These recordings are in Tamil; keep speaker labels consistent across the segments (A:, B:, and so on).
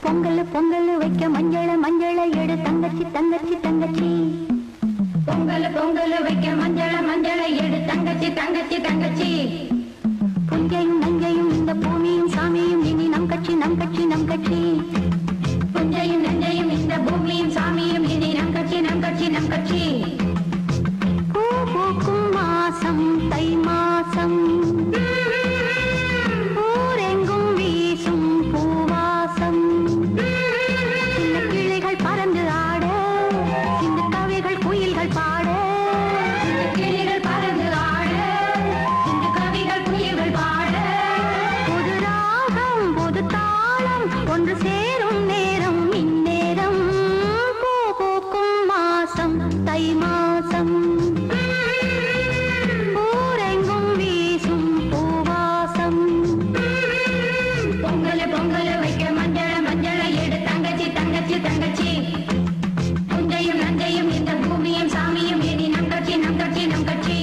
A: பொங்கல் பொங்கல் வைக்க மஞ்சள மஞ்சள எடு தங்கச்சி தங்கச்சி தங்கச்சி.
B: பொங்கல் பொங்கல் வைக்க மஞ்சள மஞ்சள எடு தங்கச்சி தங்கச்சி தங்கச்சி.
A: புஞ்சையும் நஞ்சையும் இந்த பூமியும் சாமியும் இனி நம் கட்சி நம் கட்சி நம் கட்சி.
B: புஞ்சையும் நஞ்சையும் இந்த பூமியும் சாமியும் இனி நம் கட்சி நம் கட்சி நம் கட்சி.
A: பூ பூக்கும் மாசம் தை மாசம், ஊரெங்கும் வீசும் பூவாசம். சின்ன கிளிகள் பறந்து ஆட, சின்ன கவிகள் குயில்கள் பாட.
B: கிளிகள் பறந்து ஆட, இந்த கவிகள் குயில்கள் பாட.
A: புது ராகம் புது தாளம் ஒன்று சேரும் நேரம் இந்நேரம். பூ பூக்கும் மாசம் தை மாசம், ஊரெங்கும் வீசும் பூவாசம்.
B: பொங்கல் பொங்கல் வைக்க மஞ்சள மஞ்சள எடு தங்கச்சி தங்கச்சி தங்கச்சி. புஞ்சையும் நஞ்சையும் இந்த பூமியும் சாமியும் இனி நம் கட்சி நம் கட்சி நம் கட்சி.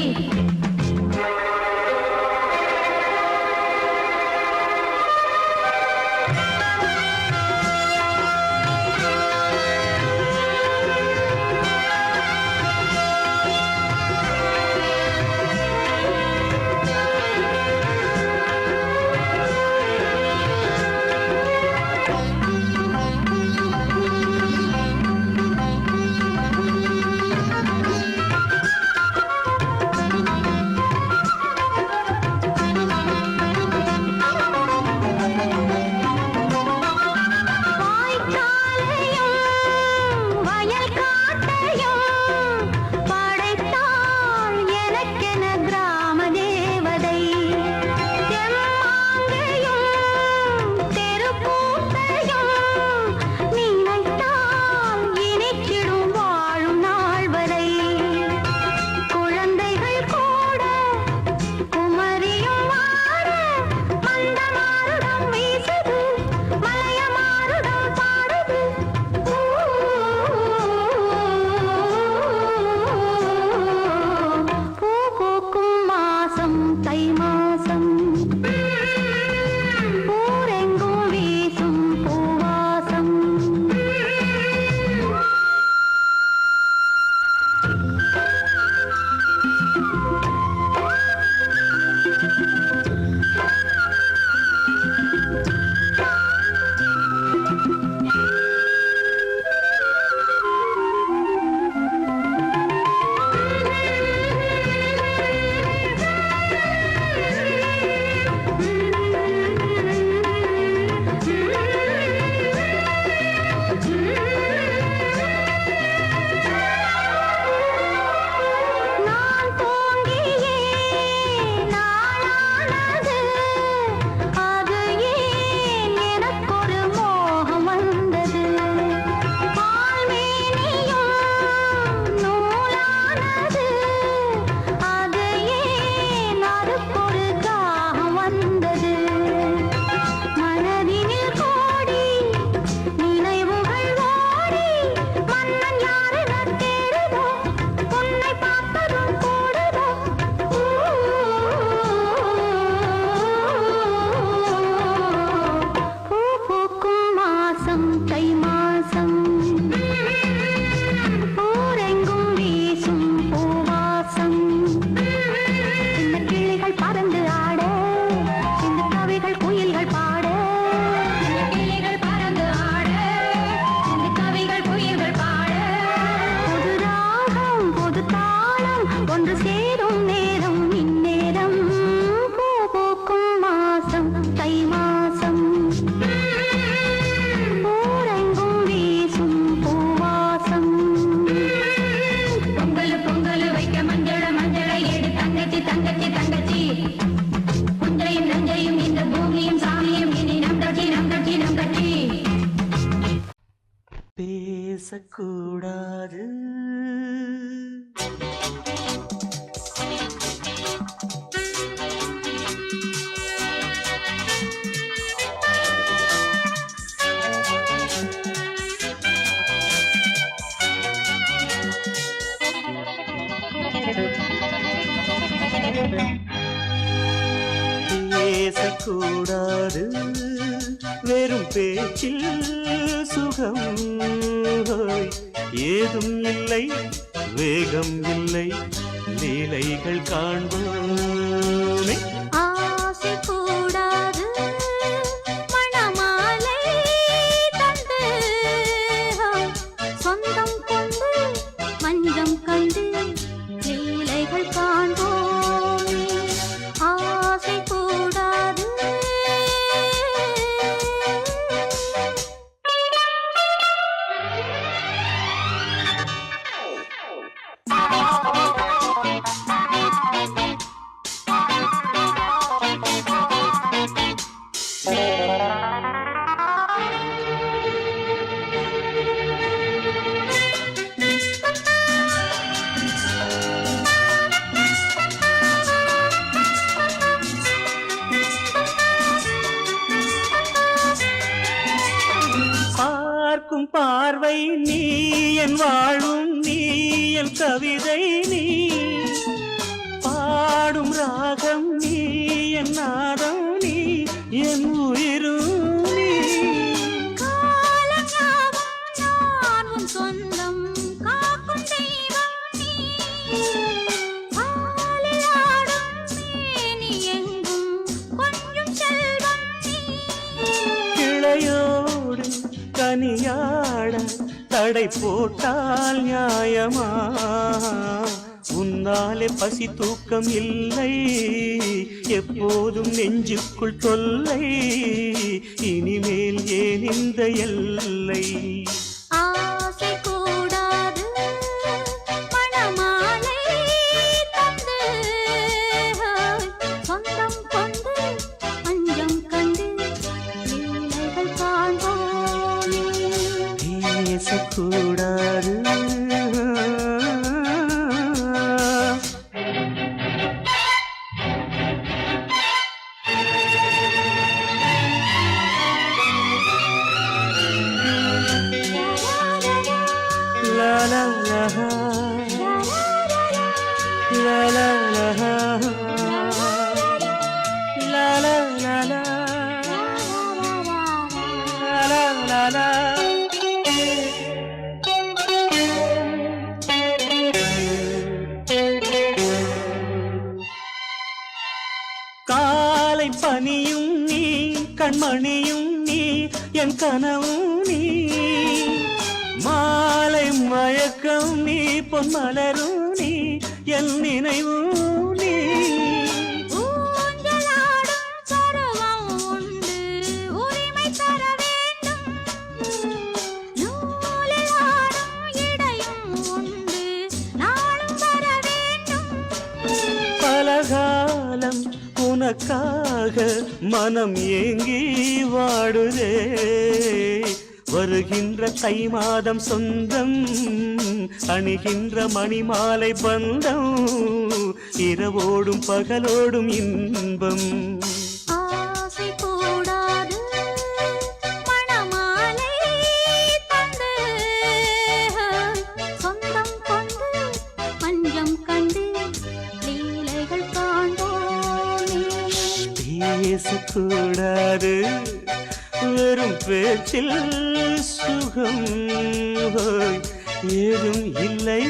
A: ஒன்று சேரும் நேரம் இந்நேரம். பூ பூக்கும் மாசம் தை மாசம், ஊரெங்கும் வீசும் பூவாசம்.
B: பொங்கல் பொங்கல் வைக்க மஞ்சள மஞ்சள எடு தங்கச்சி தங்கச்சி தங்கச்சி. புஞ்சையும் நஞ்சையும் இந்த பூமியும் சாமியும் இனி நம் கட்சி நம் கட்சி நம் கட்சி.
C: பேசக்கூடாது பேசக்கூடாது வெறும் பேச்சில் சுகம் ஏதும் இல்லை வேகம் இல்லை லீலைகள் காண்போமே
A: ஆசை கூடாது மணமாலை தந்து சொந்தம் கொண்டு மஞ்சம் கண்டு லீலைகள் காண்போமே ஆசை கூடாது
C: பார்க்கும் பார்வை நீ என் வாழும் நீ என் கவிதை நீ பாடும் ராகம் நீ என் நாதம் நீ என் உயிரும் நீ
A: நான் உன் சொந்தம் காக்கும் தெய்வம் நீ ஆலில் ஆடும் மேனி எங்கும் கொஞ்சம் செல்வம் நீ
C: கிளையோடு கனியாட தடை போட்டால் நியாயமா உன்னாலே பசி தூக்கம் இல்லை எப்போதும் நெஞ்சுக்குள் தொல்லை இனிமேல் ஏன் இந்த எல்லை
A: ஆசை கூடாது மணமாலை தந்து சொந்தம் கொண்டு மஞ்சம் கண்டு லீலைகள் காண்போமே
C: பேசக்கூடாது La la la la la la la la la la la la la காலை பனியும் நீ கண்மணியும் நீ என் கனவும் நீ மாலை மயக்கம் நீ பொன்மலரும் நீ என் நினைவும் நீ
A: ஊஞ்சலாடும் பருவம் உண்டு உரிமை தர வேண்டும் நூலில் ஆடும் இடையும் உண்டு நாளும் வர வேண்டும்
C: பலகாலம் உனக்காக மனம் ஏங்கி வாடுதே வருகின்ற தை மாதம் சொந்தம் அணிகின்ற மணிமாலை பந்தம் இரவோடும் பகலோடும் இன்பம்
A: ஆசை கூடாது மணமாலை தந்து சொந்தம் கொண்டு மஞ்சம் கண்டு லீலைகள் காண்போமே
C: பேசக்கூடாது வெறும் பேச்சில் சுகம் ஏதும் இல்லை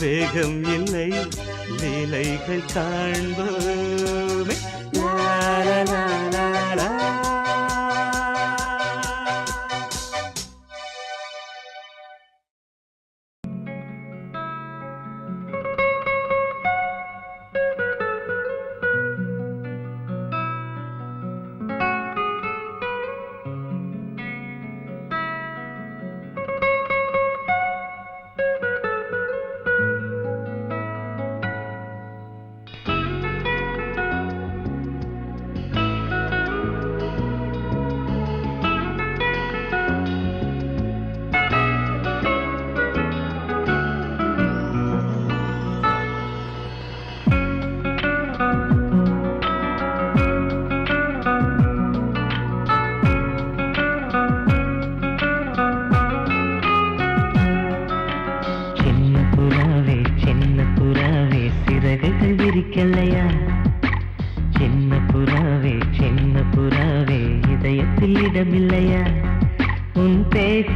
C: வேகம் இல்லை லீலைகள் காண்போமே லா லா லா லா லா.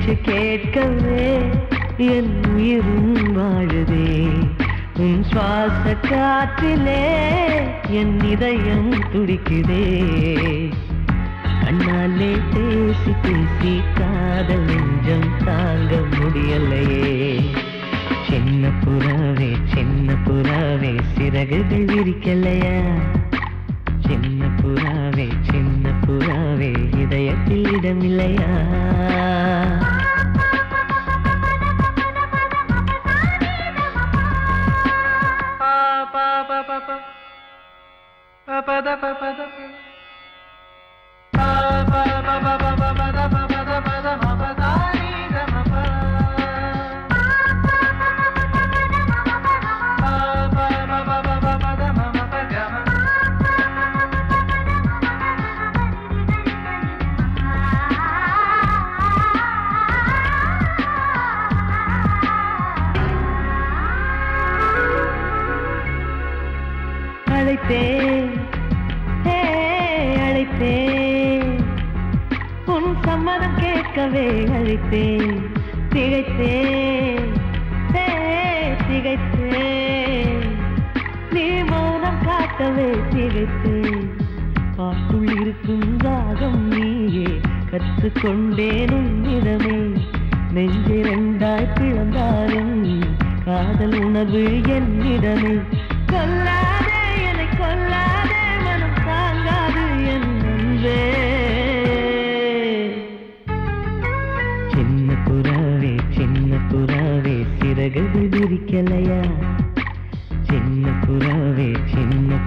D: பேச்சு கேட்கவே என் உயிரும் வாழுதே உன் சுவாச காற்றிலே என் இதயம் துடிக்குதே கண்ணாலே பேசி பேசி காதல் நெஞ்சம் தாங்க முடியலையே சின்ன புறாவே சிறகுகள் விரிக்கலையா சின்ன புறாவே இதயத்தில் இடமில்லையா அழைத்தேன் உன் சம்மதம் கேட்கவே அழைத்தேன் திகைத்தேன் நீ மௌனம் காட்டவே திகைத்தேன் பாட்டுள் இருக்கும் ராகம் நீயே கற்றுக்கொண்டேன் உன்னிடமே நெஞ்சிரண்டாய் பிளந்தாலும் காதல் உணர்வு என்னிடமே கொல்லாதே என்னை கொல்லாதே மனம் தாங்காது என் நன்றே சின்ன புறாவே சிறகுகள் விரிக்கலையா சின்ன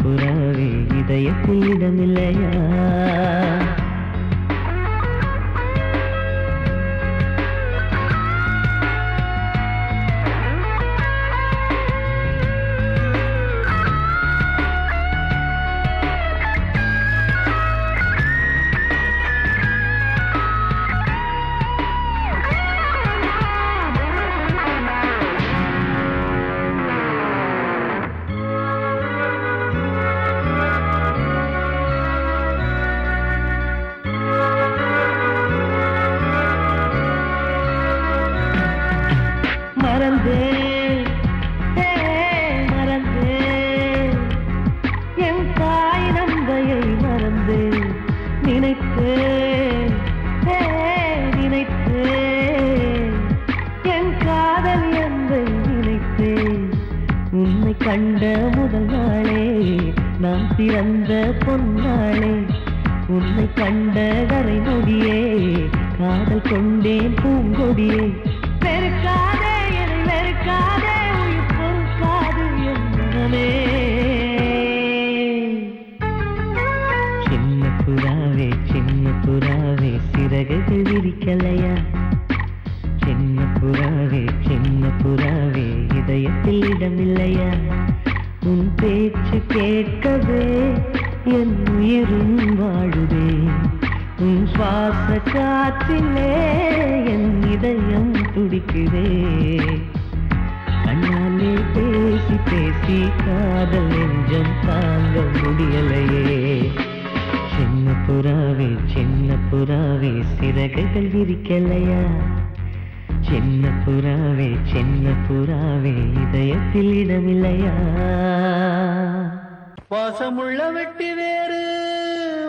D: புறாவே இதயத்தில் இடமில்லையா மறந்தேன் என் தாய் நம்பையை மறந்தேன் நினைத்தேன் என் காதல் என்பை நினைத்தேன் உன்னை கண்ட முதல் நாளே நான் பிறந்த பொன்னாளே உன்னை கண்ட கரை நொடியே காதல் கொண்டேன் பூங்கொடியே வெறுக்காதே உயிர் பொறுக்காது என் மனமே சின்ன புறாவே சிறகுகள் விரிக்கலையா சின்ன புறாவே இதயத்தில் இடமில்லையா உன் பேச்சு கேட்கவே என் உயிரும் வாழுதே உன் சுவாச காற்றிலே என் இதயம் துடிக்குதே கண்ணாலே பேசி பேசி காதல் நெஞ்சம் தாங்க முடியலையே சின்ன புறாவே சிறகுகள் விரிக்கலையா சின்ன புறாவே இதயத்தில் இடமில்லையா வாசமுள்ள வெட்டி வேறு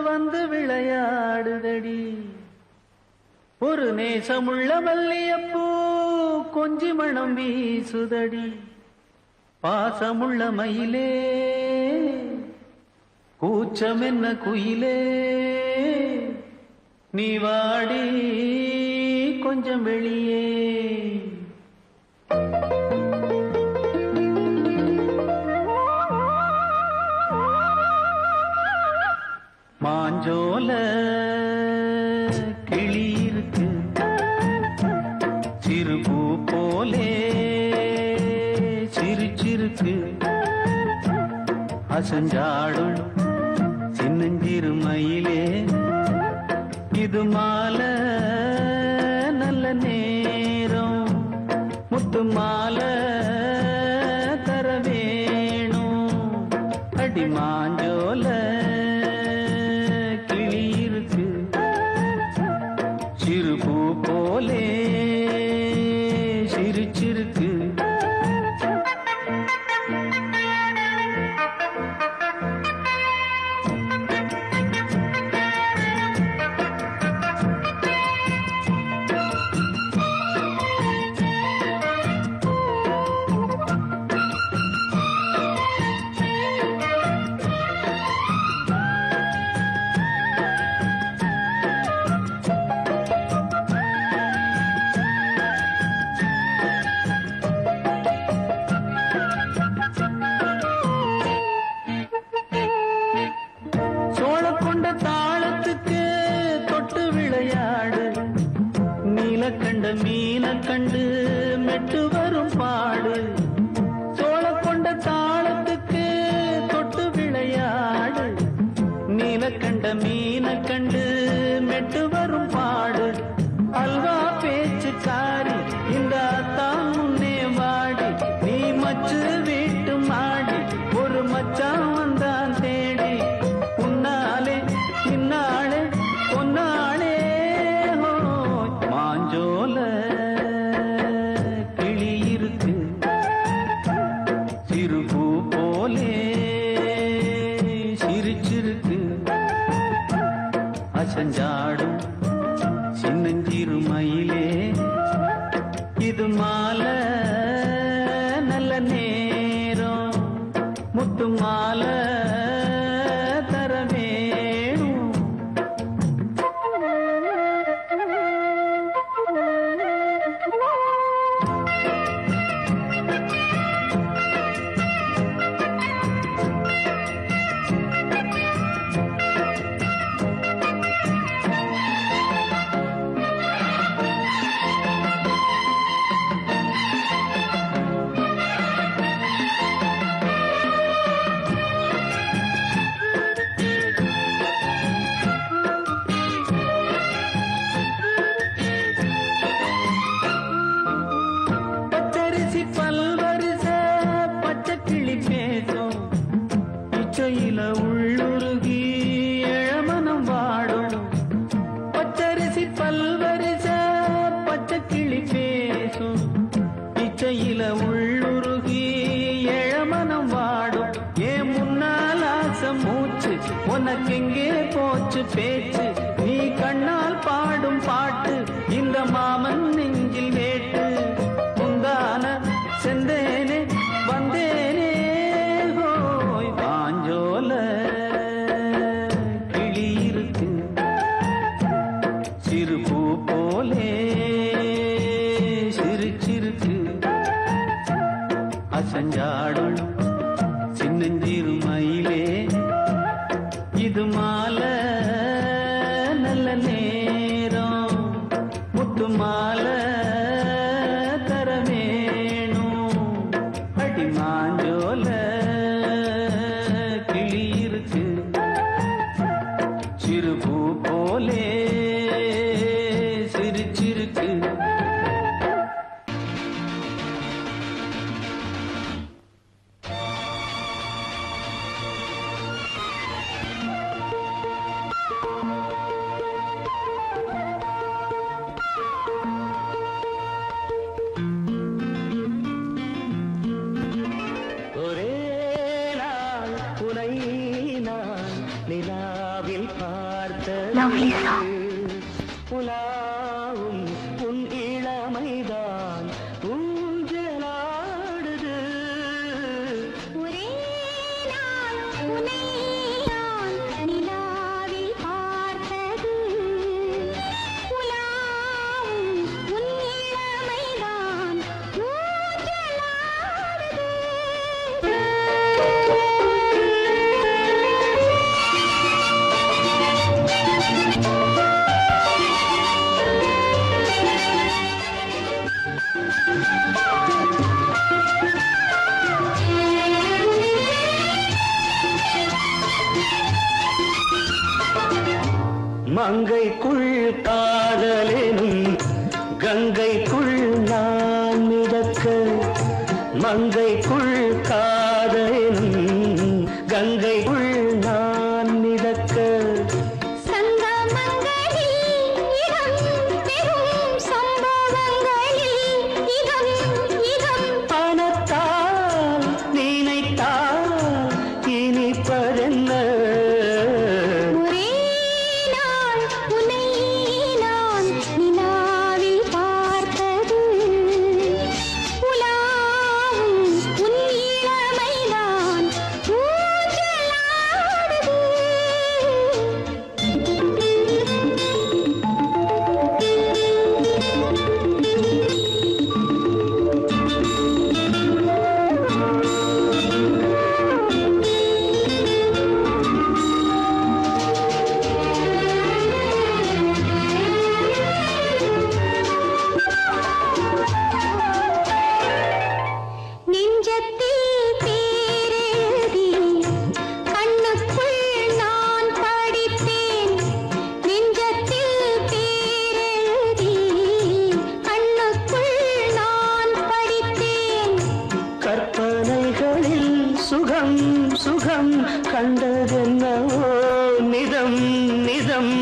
D: வந்து விளையாடுதடி ஒரு நேசமுள்ள மல்லியப்பூ கொஞ்சி மணம் வீசுதடி பாசமுள்ள மயிலே கூச்சம் என்ன குயிலே நீ வாடி கொஞ்சம் வெளியே மாஞ்சோல கிளி இருக்கு சிறுபூ போலே சிரிச்சிருக்கு அசஞ்சாடும் சின்னஞ்சிறு மயிலே இது மாலை நல்ல நேரம் முத்து மாலை தர வேணும் அடி மாஞ்சோல கிளி இருக்கு சிறுபூ போலே கண்ட மீன கண்டு மெட்டு வரும் பாடு சோழ கொண்ட தாளத்துக்கு தொட்டு விளையாடு நீல கண்ட மீன கண்டு மெட்டு வரும் பாடு அல்வா பேச்சுக்காரி இந்த தான் முன்னே வாடி நீ மச்சு வீட்டு மாடி ஒரு மச்சான் வந்தான் தேடி உன்னாலே இன்னாலே பொன்னாலே மாஞ்சோல கிளி இருக்கு சிறுபூ போலே சிரிச்சிருக்கு அசஞ்சாடும் சின்னஞ்சிறு மயிலே இது மாலை நல்ல நேரம் முத்து மாலை தர வேணும் பச்சரிசி பல்வரிச பச்சை கிளி பேசும் இச்சையில உள்ளுருகி இளமனம் வாடும் பச்சரிசி பல்வரிச பச்சை கிளி பேசும் இச்சையில உள்ளுருகி இளமனம் வாடும் ஏன் முன்னால் ஆசை மூச்சு உனக்கெங்கே போச்சு பேச்சு நீ கண்ணால் பாடும் பாட்டு இந்த மாமன் நெஞ்சில் வேட்டு முந்தான செந்தேனே வந்தேனே ஹோய் பாஞ்சோல கிளி இருக்கு சிறு பூ போலே சிரிச்சிருக்கு அசஞ்சாடும் சின்னஞ்சிறு மயிலே இது மாலை நல்ல நேரம் முத்து மாலை தர வேணும் அடி மாஞ்சோல கிளி இருக்கு சிறு பூ போலே சிரிச்சிருக்கு ஒரே நாள் உனை நான் நிலாவில்
A: Lovely song.
D: பார்த்த புலாவும் உன் இளமைதான் ஊஞ்சலாடுது
A: ஒரே நாள் உன்னை நான் நிலாவில் பார்த்தது உலாவும் உன் இளமைதான்
D: மங்கைக்குள் காதலெனும் கங்கைக்குள் நான் மிதக்க மங்கைக்குள் காதலெனும் கங்கைக்குள் நான் மிதக்க
A: சங்கமங்களில் இடம் பெறும் சம்பவங்களில் இதம்
D: பணத்தால் நினைத்தால் இனிப்பதென்ன
A: ஒரே நாள் உன்னை நான் நிலாவில் பார்த்தது உலாவும் உன் இளமை
D: முகம் கண்டதென்னவோ நிதம் நிதம்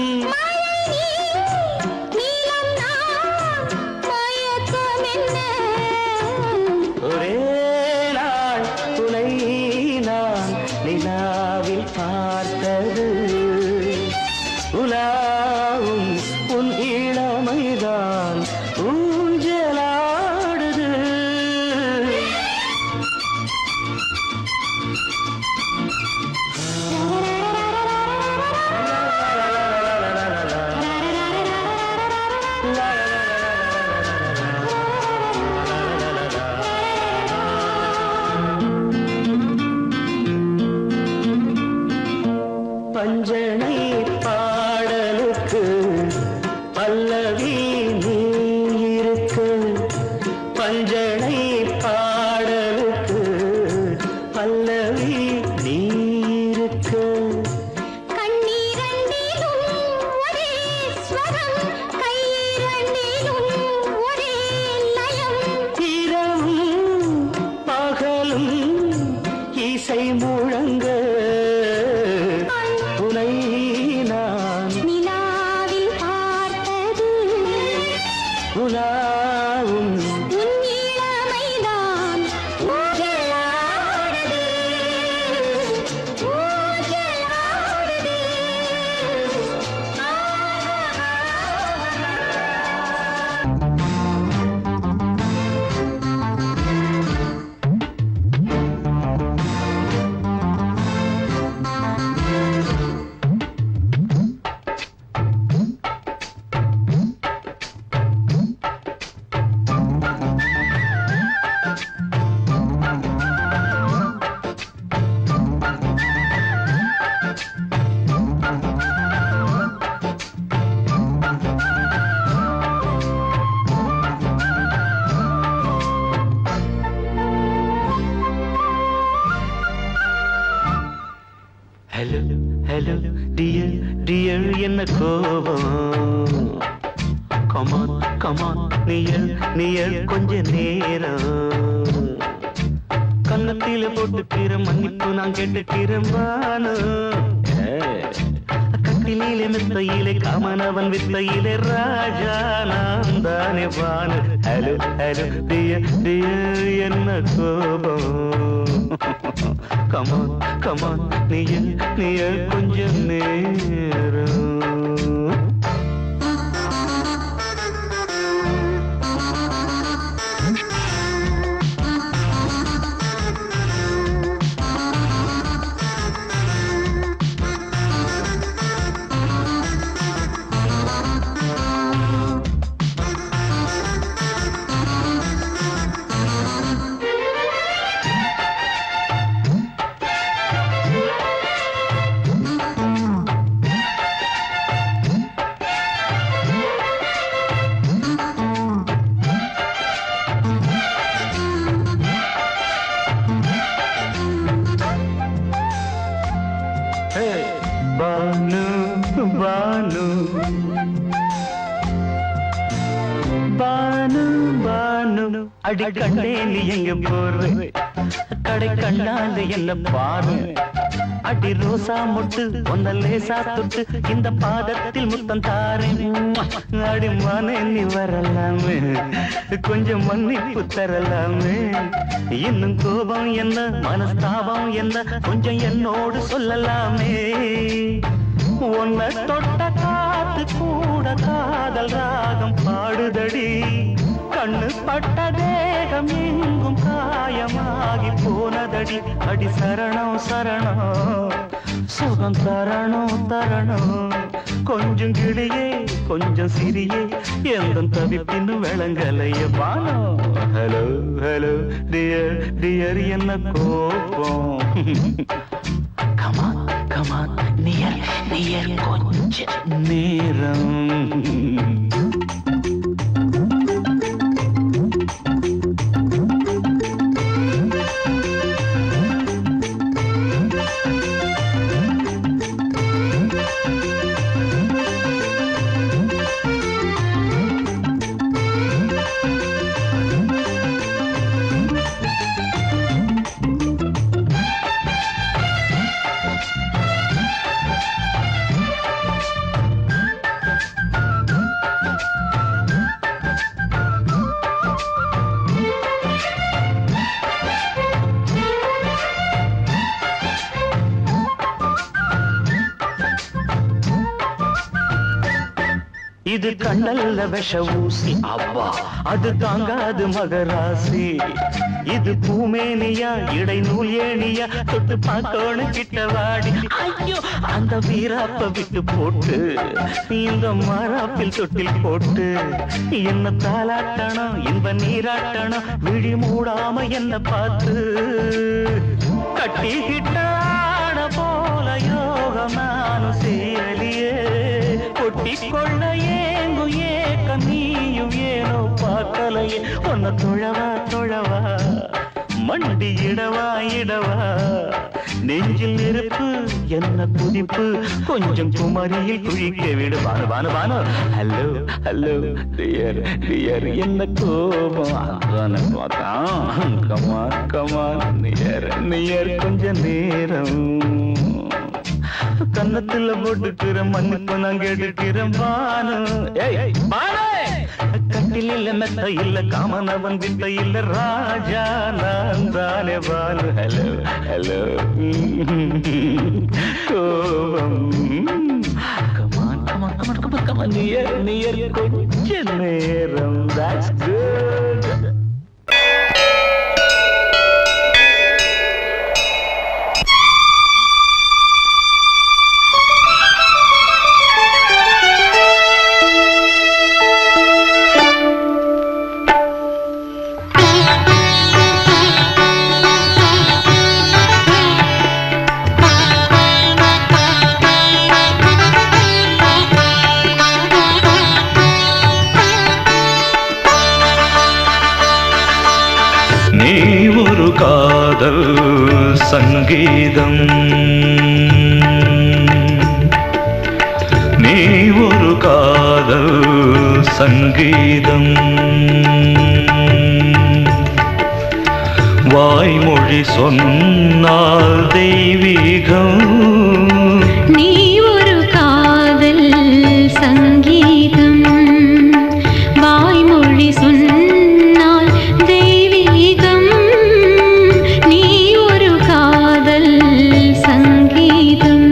D: ஒரே நாள் துணை நான் நிலாவில் பார்த்தது உலாவும் உன் இளமைதான் ஊஞ்சலாடுது பஞ்சனை பாடலுக்கு பல்லவி நீ இருக்கு பஞ்சனை பாடலுக்கு பல்லவி நீ இருக்கு இரவும் பகலும் இசை முழங்க உனை நான்
A: நிலாவில் பார்த்தது
D: உலாவும்
A: உன் இளமைதான் ஊஞ்சலாடுது, ஊஞ்சலாடுது.
D: ஹலோ ஹலோ டியர் டியர் என்ன கோபம் கமான் கமான் நியர் நியர் கொஞ்ச நேரம் கன்னத்தில போட்டுக்கிற மன்னிப்பு நான் கேட்டுக்கிறேன் வானு கட்டிலே மெத்தையிலே காமனவன் வித்தையிலே ராஜா நான் தானே வானு ஹலோ ஹலோ டியர் டியர் என்ன கோபம் கமான் கமான் நீயல் கொஞ்சம் நேரம் பானு பானு பானு பானு அடி கண்டே நீ எங்க போற கடை கண்டாந்து என்ன பாரு அடி ரோசா முட்டு ஒன்ன லேசா தொட்டு இந்த பாதத்தில் முத்தம் தாரேன் அடி மானே நீ வரலாமே கொஞ்சம் மன்னிப்பு தரலாமே இன்னும் கோபம் என்ன மனஸ்தாபம் என்ன கொஞ்சம் என்னோடு சொல்லலாமே உன்னை தொட்ட காத்து கூட காதல் ராகம் பாடுதடி கண்ணு பட்ட தேகம் எங்கும் காயமாகி போனதடி அடி சரணம் சரணம் சுகம் தரணும் தரணும் கொஞ்சம் கிளியே கொஞ்சம் சிறியே எந்த தவிப்பின்னு விளங்கலைய பானோ ஹலோ ஹலோ டியர் டியர் என்ன கோபம் கமான் கமான் நியர் நியர் கொஞ்ச நேரம் இது கண்ணல்ல விஷ ஊசி அவ்வா அது தாங்காது மகராசி இது பூமேனியா இடை நூல் ஏனியா தொட்டு பார்க்கணும் கிட்ட வாடி ஐயோ அந்த வீராப்ப விட்டு போட்டு இந்த மாறாப்பில் தொட்டில் போட்டு என்ன தாலாட்டணும் இன்ப நீராட்டணும் விழி மூடாம என்ன பார்த்து கட்டிக்கிட்டான போல யோகம் நானும் சேரலியே கொட்டிக்கொள்ள ஏங்கு ஏக்க நீயும் ஏனோ பார்க்கலையே உன்னை தொழவா மண்டி இடவா நெஞ்சில் நெருப்பு என்ன குதிப்பு கொஞ்சம் குமரியில் குழிக்க விடு பானு ஹலோ டியர் என்ன கோபம் கமான் நியர் கொஞ்ச நேரம் கன்னத்துல போட்டுக்கிற மண்ணுக்கு நான் கேட்டுக்கிறேன் பானு கட்டில மெத்த இல்ல காமனவன் வித்த இல்ல ராஜா நான் தானே பானு ஹலோ கோபம் கமான் நியர் கொஞ்ச நேரம் that's good காதல் சங்கீதம் நீ ஒரு காதல் சங்கீதம் வாய்மொழி சொன்னால் தெய்வீகம்
A: நீ ஒரு காதல் சங்கீதம் வாய்மொழி சொன்னால் தெய்வீகம் நீ ஒரு காதல் சங்கீதம்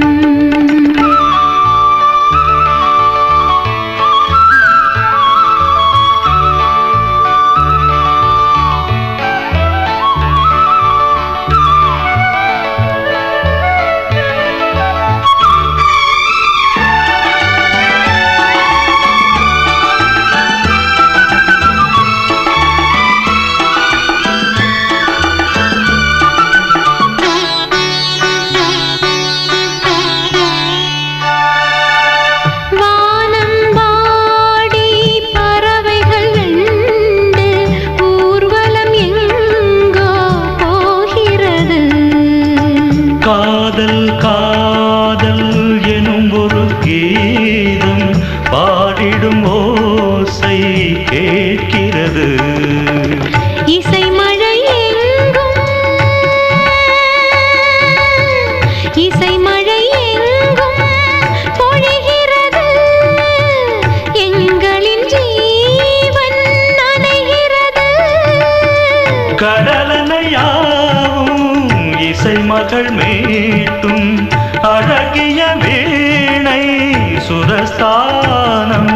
D: காதல் எனும் ஒரு கீதம் பாடிடும் ஓசை கேட்கிறது
A: இசை மழை எங்கும் பொழிகிறது எங்களின் ஜீவன் நனைகிறது
D: கடலனையாவும் இசை மகள் மீட்டும் அழகிய வீணை சுரஸ்தானம்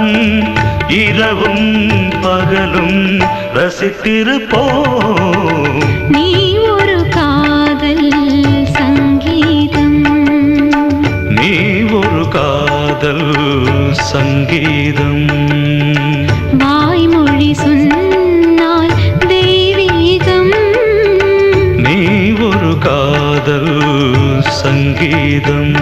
D: இரவும் பகலும் ரசித்திருப்போம்
A: நீ ஒரு காதல் சங்கீதம்
D: நீ ஒரு காதல் சங்கீதம்
A: வாய்மொழி சொன்னால் தெய்வீகம்
D: நீ ஒரு காதல் சங்கீதம்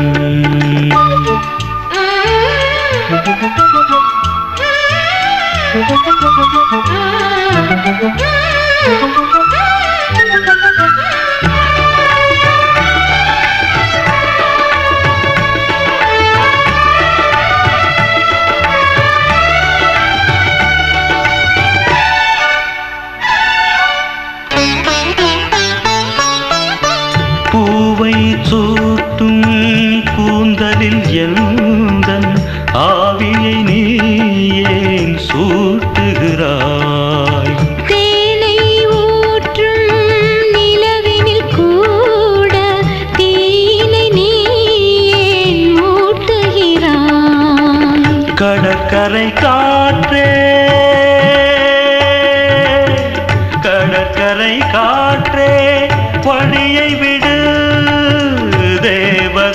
D: பூவை சூட்டும் கூந்தலில் எந்தன் ஆவியை நீ ஏன் சூட்டுகிறாய்
A: தேனை ஊற்றி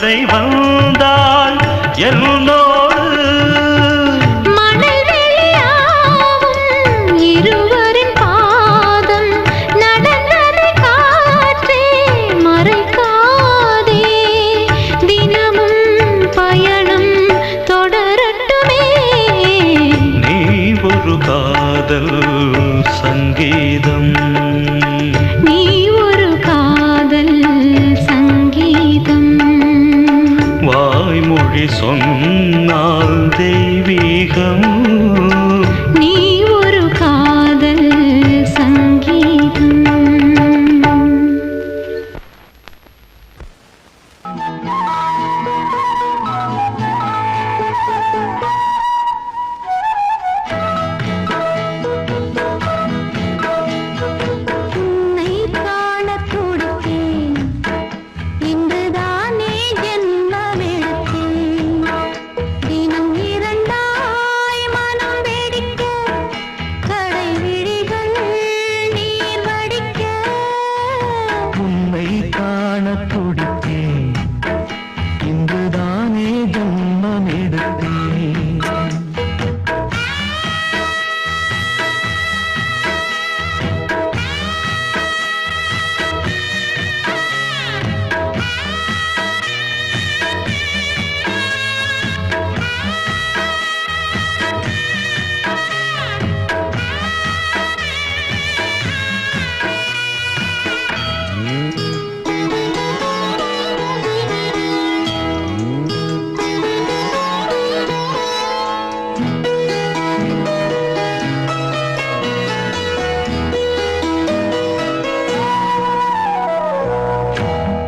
D: ஆசை வந்தால் என்னோடு
A: மணல் வெளியாகும் இருவரின் பாதம் நடந்ததை காற்றே மறைக்காதே தினமும் பயணம் தொடரட்டுமே
D: நீ ஒரு காதல் சங்கீதம்
A: நீ ஒரு காதல் சங்கீதம்
D: வாய்மொழி சொன்னால் தெய்வீகம்
A: நீ ஒரு காதல் சங்கீதம் உன்னை காணத் துடித்தேன் இன்றுதானே ஜென்மமெடுத்தேன் தினம் இரண்டாய் மனம் வெடிக்க கடை விழிகள் நீர் வடிக்க
D: உன்னை காண துடித்தேன் இன்றுதானே ஜன்மம் எடுத்தேன்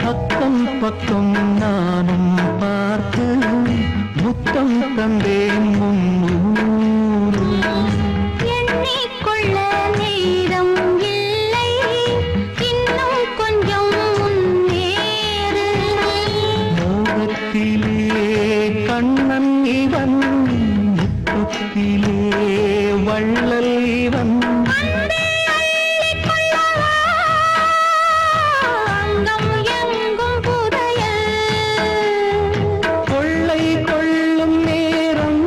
D: பக்கம் பக்கம் நானும் பார்த்து முத்தம் தந்தேன் முன்னூறு
A: எண்ணிக்கொள்ள நேரம் இல்லை இன்னும் கொஞ்சம் முன்னேறு
D: மோகத்திலே கண்ணன் இவன் முத்தத்திலே வள்ளல் இவன்
A: அங்கம் எங்கும் புதையல்
D: கொள்ளை கொள்ளும் நேரம்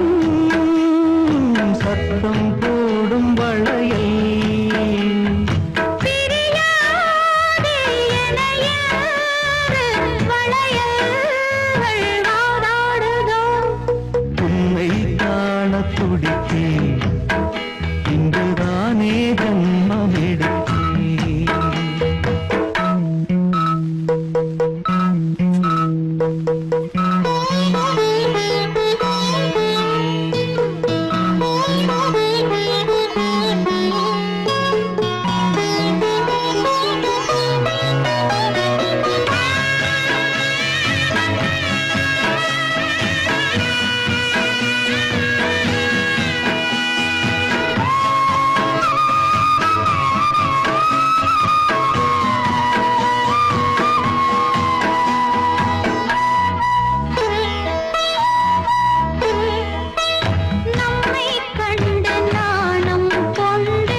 D: சத்தம் போடும் வளையல்
A: பிரியாதே என யாரு வளையல்கள் வாதாடுதோ
D: உன்னை காண துடித்தேன் இன்றுதானே ஜன்மம் எடுத்தேன்
A: நம்மை கண்டு நாணம் கொண்டு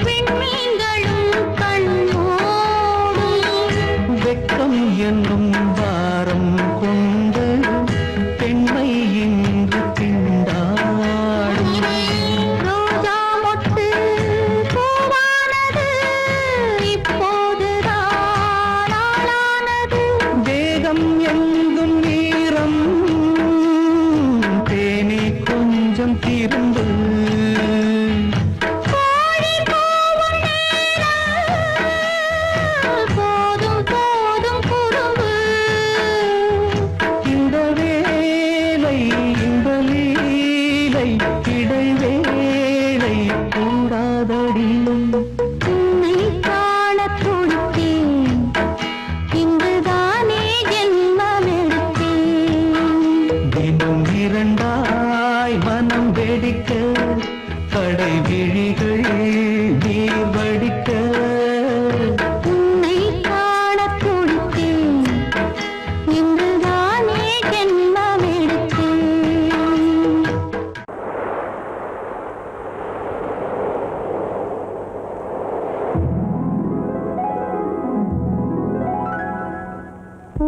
A: விண்மீன்களும் கண்ணோடும்
D: வெட்கம் என்னும் வாரம் கொண்டு பெண்மை இன்று திண்டாடும்
A: ரோஜா மொட்டு பூவானது இப்போதுதான் ஆளானது
D: வேகம் எங்கும் நீரம் தேனி கொஞ்சம் திரும்பு
A: கோழி கூவும் நேரம் போதும் போதும் குறும்பு
D: இந்த வேலை இந்த லீலை இடைவேளை கூடாதடியும்
A: உன்னை காணத் துடித்தேன் இன்றுதானே ஜென்மமெடுத்தேன்
D: தினம் இரண்டாய் மனம் வெடிக்க கடை விழிகள் நீர் வடிக்க
A: உன்னை காணத் துடித்தேன் இன்றுதானே ஜென்மமெடுத்தேன் ஓ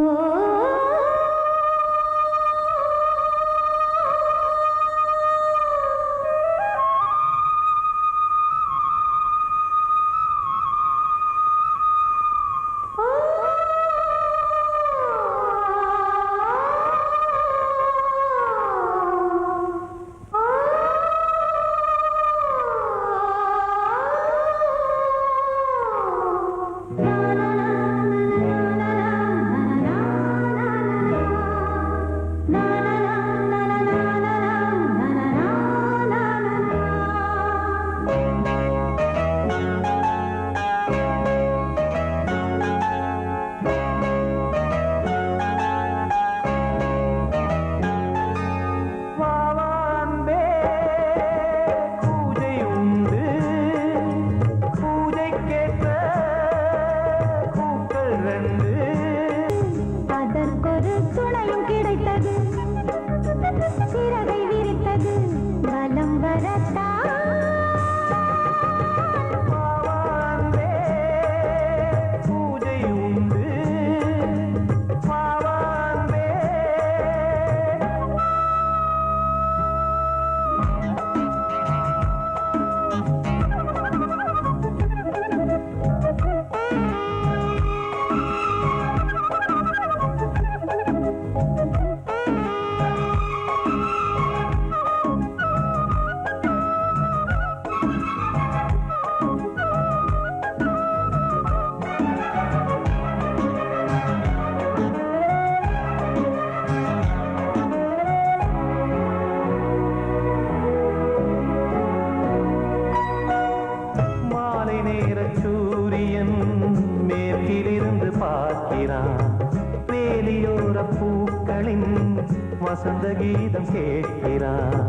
D: வசந்த கீதம் கேட்கிறான்.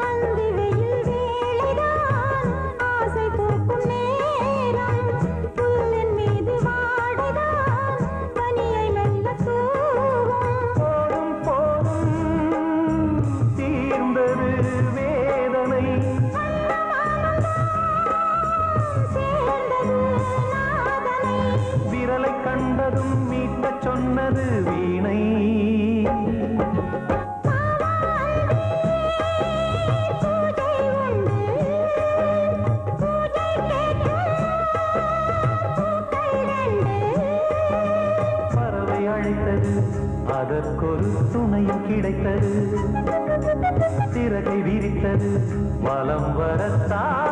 A: அந்தி வெயில் வேளைதான் ஆசை பூக்கும் நேரம், புல்லின் மீது வாடைதான் பனியை மெல்ல தூவும்.
D: போதும் போதும் தீர்ந்தது வேதனை,
A: சேர்ந்தது நாதனை,
D: விரலை கண்டதும் மீட்டச் சொன்னது வீணை. அதற்கொரு துணையும் கிடைத்தது, சிறகை விரித்தது வலம் வரத்தான்.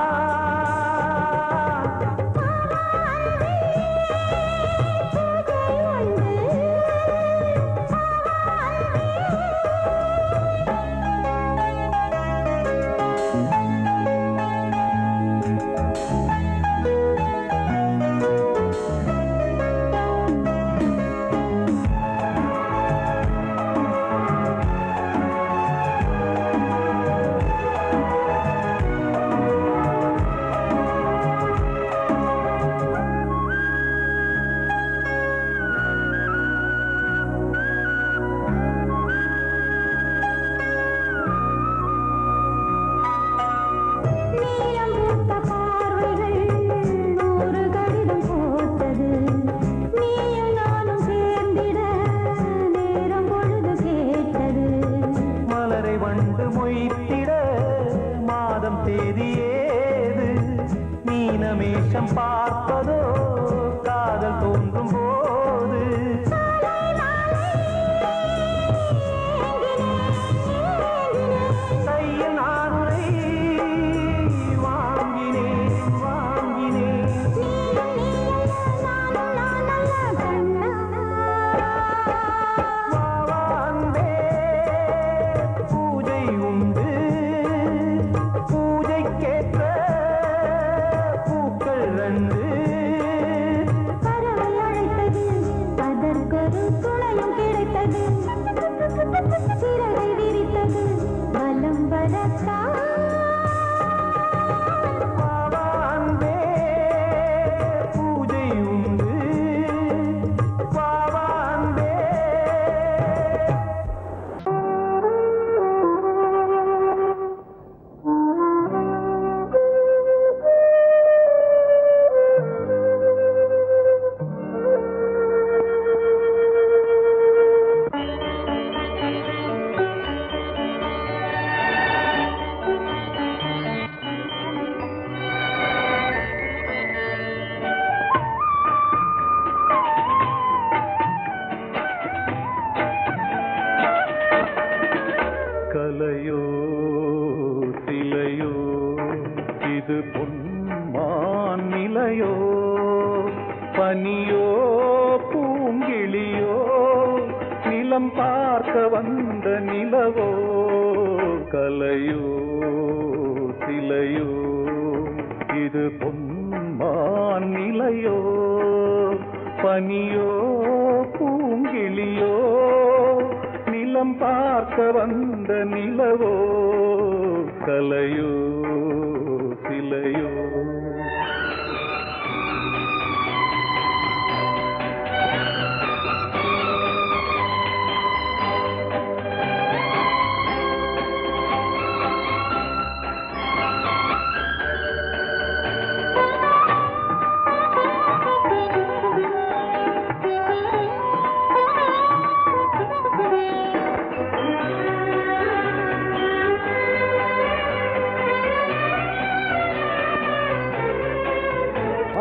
D: மீனமேஷம் பார்ப்பதோ காதல் தோன்றும் போது, கையில் நானுரை வாங்கினேன் வாங்கினேன். வாவாந்தே பூஜை உண்டு, பூஜைக்கேற்ற
A: பறவை அழைத்தது, அதற்கொரு துணையும் கிடைத்தது, சிறகை விரித்தது வலம் வரத்தான்.
D: பூஜை உண்டு வாவாந்தே. கலையோ சிலையோ இது பொன்மான் நிலையோ, பனியோ பூங்கிளியோ நிலம் பார்க்க வந்த நிலவோ. கலையோ சிலையோ இது பொன்மான் நிலையோ, பனியோ பூங்கிளியோ நிலம் பார்க்க வந்த நிலவோ. கலையோ சிலையோ.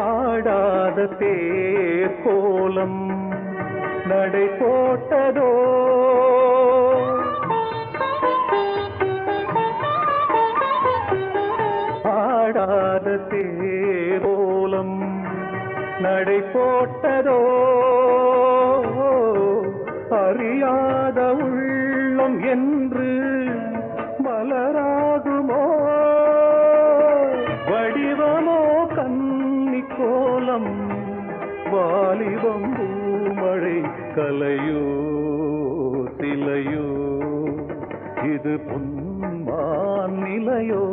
D: ஆடாத தேர் கோலம் நடை போட்டதோ,
E: ஆடாத தேரோலம் நடை போட்டதோ அறியாத உள்ளம் என்று மலராகுமோ வடிவமோ கன்னி கோலம் வாலிபம் பூமழை கலையோ சிலையோ இது பொன்மான் நிலையோ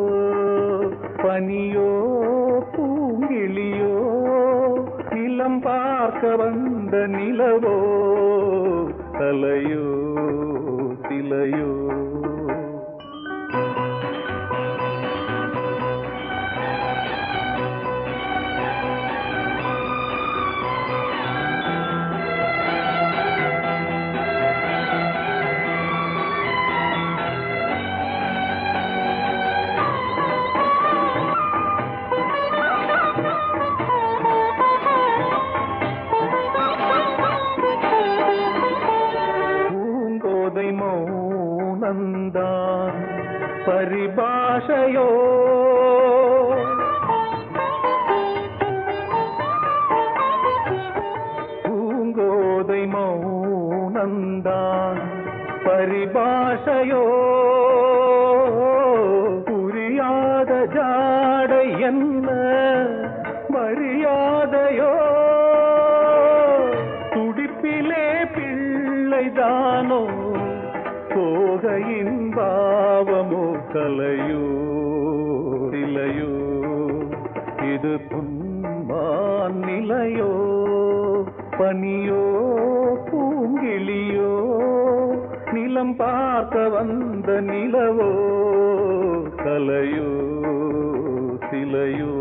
E: பனியோ பூங்கிளியோ நிலம் பார்க்க வந்த நிலவோ கலையோ சிலையோ மௌனந்தான் பரிபாஷையோ பூங்கோதை மௌனந்தான் பரிபாஷையோ புரியாத ஜாடை என்ன மரியாதையோ துடிப்பிலே பிள்ளைதானோ போகையின் பாவமோ கலையோ சிலையோ இது பொன்மான் நிலையோ பனியோ பூங்கிளியோ நிலம் பார்க்க வந்த நிலவோ கலையோ சிலையோ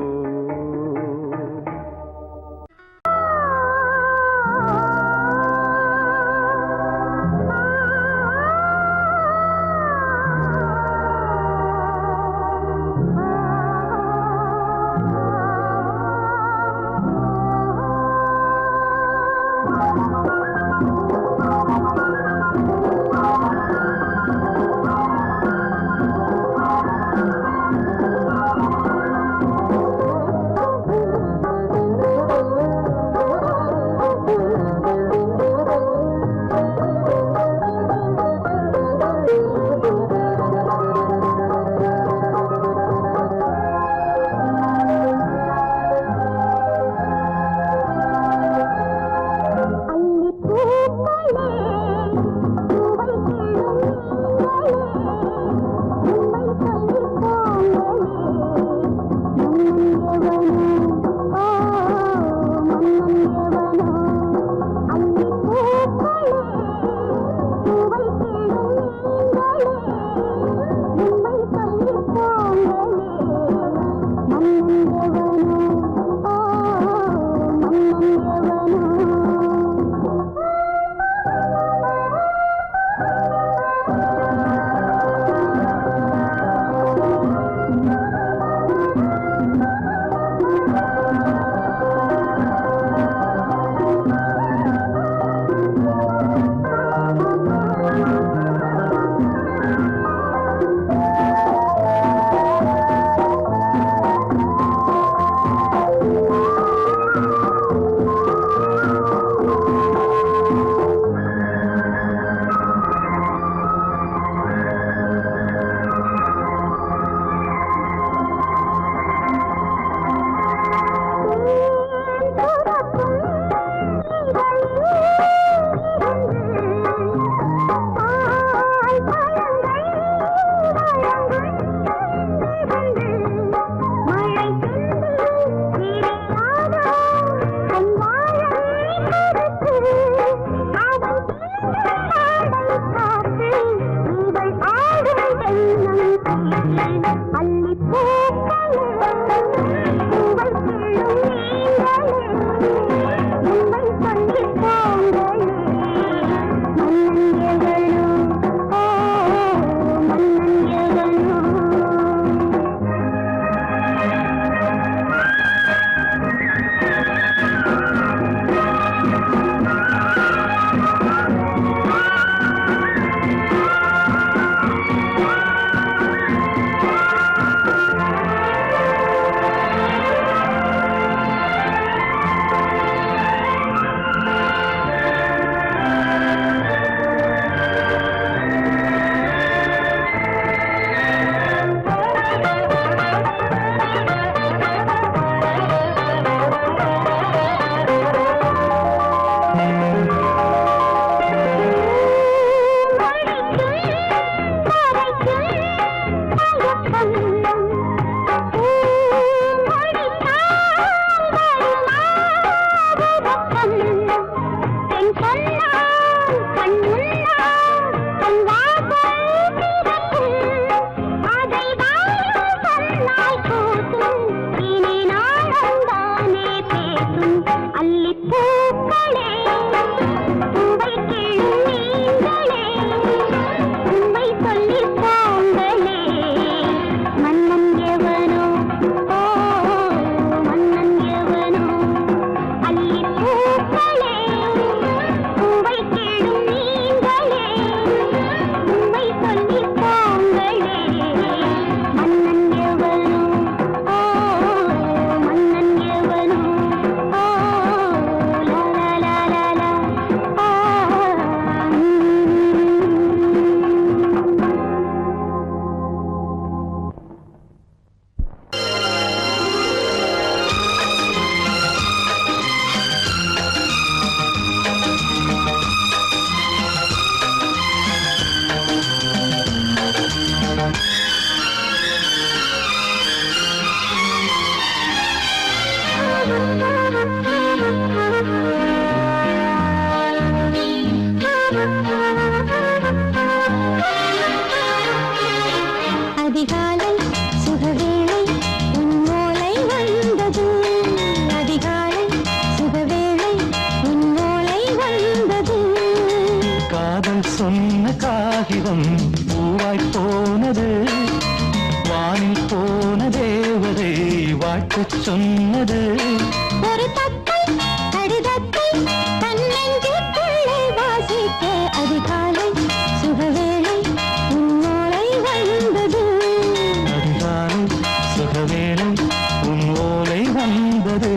D: வாழ்த்து சொன்னது
A: ஒரு தத்தை கடிதத்தை தன்னெஞ்சுக்குள்ளே வாசிக்க அதிகாலை சுகவேளை உன்னோலை வந்தது.
D: அதிகாலை சுகவேளை உன் ஓலை வந்தது.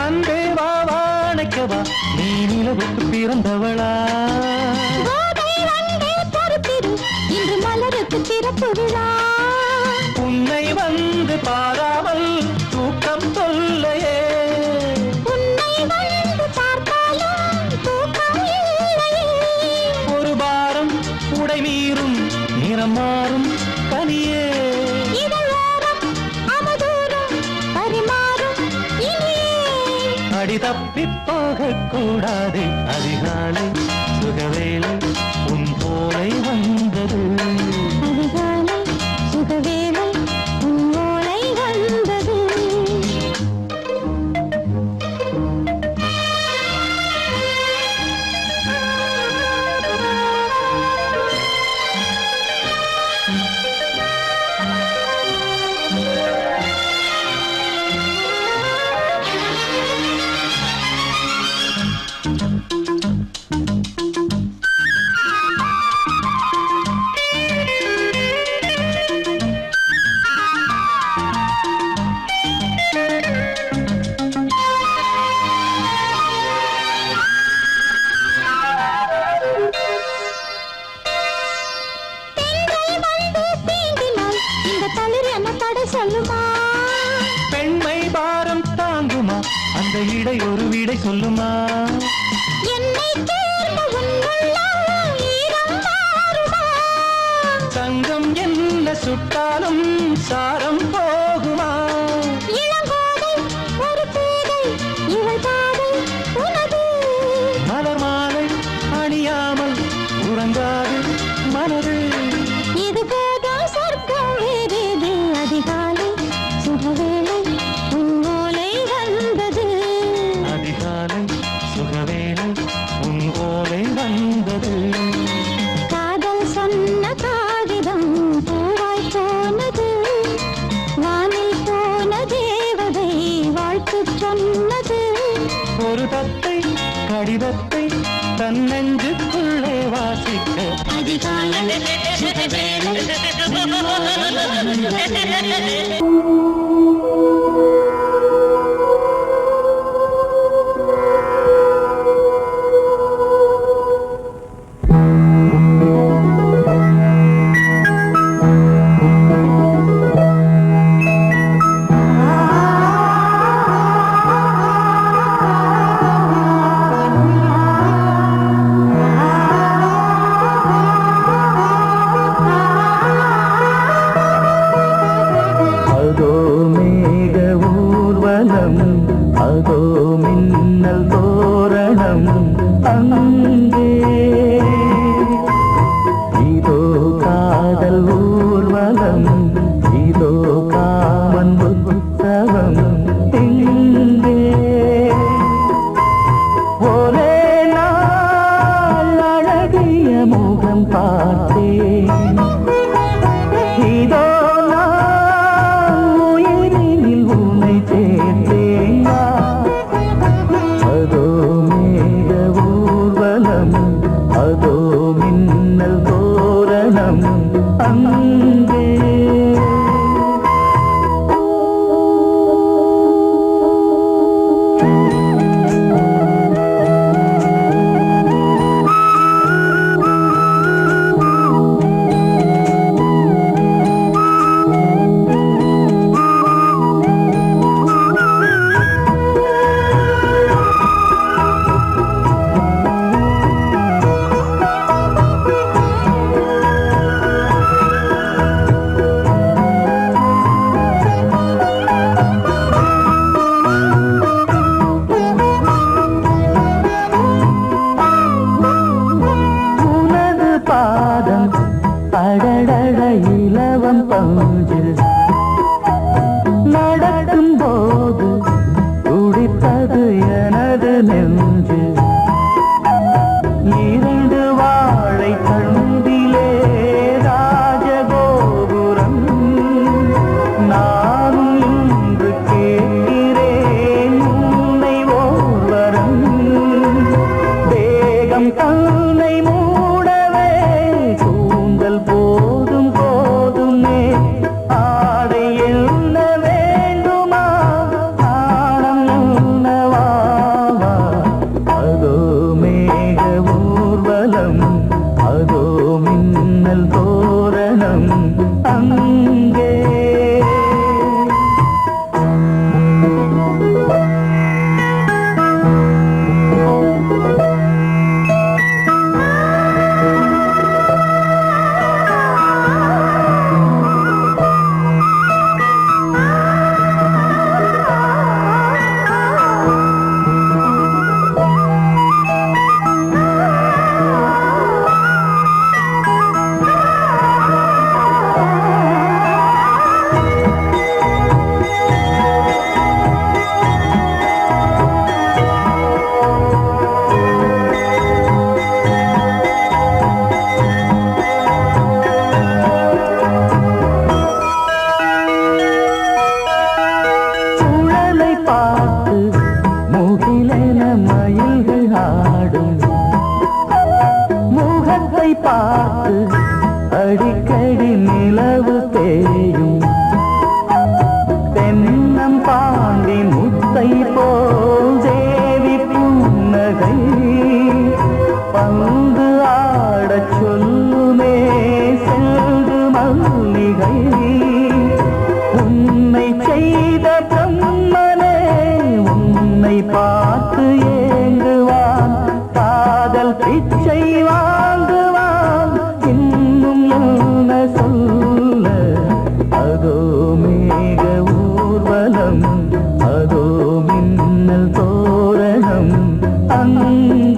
D: அன்பே வா வாழைக்கவா நீ நிலவுக்கு பிறந்தவளா
A: கோதை வந்தே பொறுத்திரு இன்று மலருக்கு திறப்பு விழா.
D: உன்னை வந்து பாராமல் தூக்கம் சொல்லையே
A: உன்னை வந்து பார்த்தாலும் தூக்கம் இல்லையே.
D: ஒரு பாரம் உடை மீறும் நிறம் மாறும் கனியே
A: இதழோரம் அமுதூரம் பரிமாறும் இனியே.
D: அடி தப்பி போகக் கூடாது. அதிகாலை சுகவேளை உன் போலை வந்தது.
A: அதிகாலை சுகவேளை உன்னோலை வந்தது. பெண்கள் வந்து தீண்டினால் இந்த தளிர் என்ன தடை சொல்லுமா?
D: பெண்மை பாரம் தாங்குமா அந்த இடை ஒரு விடை சொல்லுமா?
A: என்னை தேர்ந்த உன் உள்ளம் ஈரம் மாறுமா?
D: தங்கம் என்ன சுட்டாலும் சாரம் போகுமா?
A: இளங்கோதை ஒரு பேதை இவள் பாதை உனது.
D: மலர் மாலை அணியாமல் உறங்காது மனது.
A: இது போதும் சொர்க்கம் வேறேது. அதிகாலை சுகவேளை உன்னோலை வந்தது.
D: அதிகாலை சுகவேளை உன் ஓலை வந்தது.
A: காதல் சொன்ன காகிதம் பூவாய் போனது. வானில் போன தேவதை வாழ்த்து சொன்னது.
D: ஒரு தத்தை கடிதத்தை தன்னெஞ்சுக்குள்ளே வாசிக்க
A: அதிகாலை சுகவேளை உன்னோலை வந்தது.
D: அதோ மேக ஊர்வலம் அதோ மின்னல் தோரணம் அங்கே இதோ காதல் ஊர்வலம் இதோ காமன் உற்சவம் இங்கே ஒரே நாள் அழகிய முகம் பார்த்தேன் இதோ உயிரினில் உன்னை சேர்த்தேன் அதோ மேக ஊர்வலம் நெஞ்சு இரண்டு வாழை தண்டிலே ராஜகோபுரம் நானும் இன்று கேட்கிறேன் உன்னை ஓர்வரம் தேகம் தன்னை மூடவே கூந்தல் போதும் போதுமே ஆடை என்ன வேண்டுமா ஆடம் என்னவாவா அதோ மேக ஊர்வலம் அதோ மின்னல் தோரணம் அங்கே சுழலை பார்த்து முகிலென மயில்கள் ஆடும் முகத்தை பார்த்து அடிக்கடி நிலவு தேயும் தென்னம் பாண்டி முத்தை போல் தேவி புன்னகை பந்து ஆடச் சொல்லுமே செல்து மல்லிகை உன்னை செய்த பிரம்மனே உன்னை பார்த்து ஏங்குவான் காதல் பிச்சை வாங்குவான் இன்னும் என்ன சொல்ல அதோ மேக ஊர்வலம் அதோ மின்னல் தோரணம் அங்கே